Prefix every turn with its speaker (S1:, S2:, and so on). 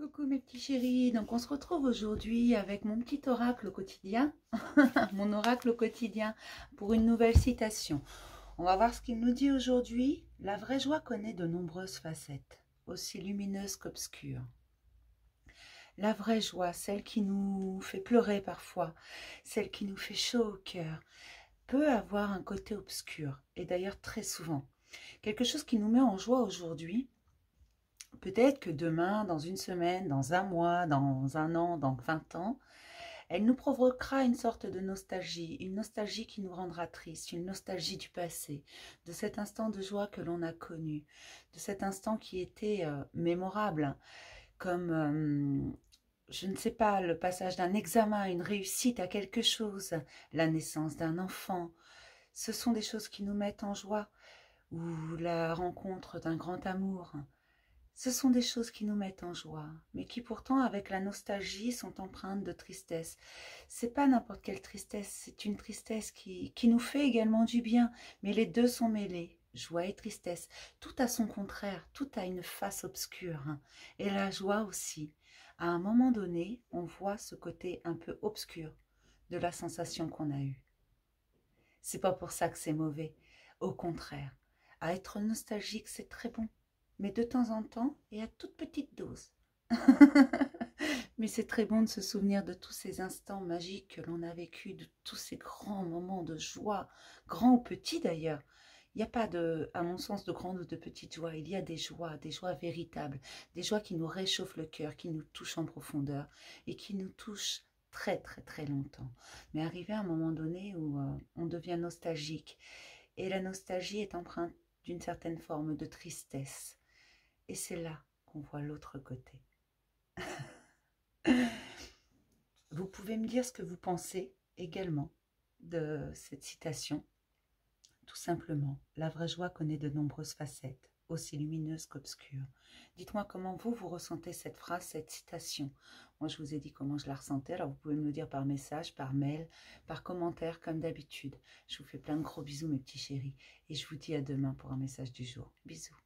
S1: Coucou mes petits chéris, donc on se retrouve aujourd'hui avec mon petit oracle quotidien, mon oracle quotidien pour une nouvelle citation. On va voir ce qu'il nous dit aujourd'hui. La vraie joie connaît de nombreuses facettes, aussi lumineuses qu'obscures. La vraie joie, celle qui nous fait pleurer parfois, celle qui nous fait chaud au cœur, peut avoir un côté obscur, et d'ailleurs très souvent. Quelque chose qui nous met en joie aujourd'hui, peut-être que demain, dans une semaine, dans un mois, dans un an, dans 20 ans, elle nous provoquera une sorte de nostalgie, une nostalgie qui nous rendra tristes, une nostalgie du passé, de cet instant de joie que l'on a connu, de cet instant qui était mémorable, comme, je ne sais pas, le passage d'un examen, une réussite à quelque chose, la naissance d'un enfant. Ce sont des choses qui nous mettent en joie, ou la rencontre d'un grand amour. Ce sont des choses qui nous mettent en joie, mais qui pourtant, avec la nostalgie, sont empreintes de tristesse. C'est pas n'importe quelle tristesse, c'est une tristesse qui nous fait également du bien, mais les deux sont mêlés, joie et tristesse. Tout a son contraire, tout a une face obscure, hein. Et la joie aussi. À un moment donné, on voit ce côté un peu obscur de la sensation qu'on a eue. C'est pas pour ça que c'est mauvais, au contraire. À être nostalgique, c'est très bon, mais de temps en temps et à toute petite dose. Mais c'est très bon de se souvenir de tous ces instants magiques que l'on a vécus, de tous ces grands moments de joie, grands ou petits d'ailleurs. Il n'y a pas de, à mon sens, de grandes ou de petites joies. Il y a des joies véritables, des joies qui nous réchauffent le cœur, qui nous touchent en profondeur et qui nous touchent très très très longtemps. Mais arrivé à un moment donné où on devient nostalgique, et la nostalgie est empreinte d'une certaine forme de tristesse. Et c'est là qu'on voit l'autre côté. Vous pouvez me dire ce que vous pensez également de cette citation. Tout simplement, la vraie joie connaît de nombreuses facettes, aussi lumineuses qu'obscures. Dites-moi comment vous ressentez cette phrase, cette citation. Moi, je vous ai dit comment je la ressentais, alors vous pouvez me le dire par message, par mail, par commentaire, comme d'habitude. Je vous fais plein de gros bisous, mes petits chéris, et je vous dis à demain pour un message du jour. Bisous.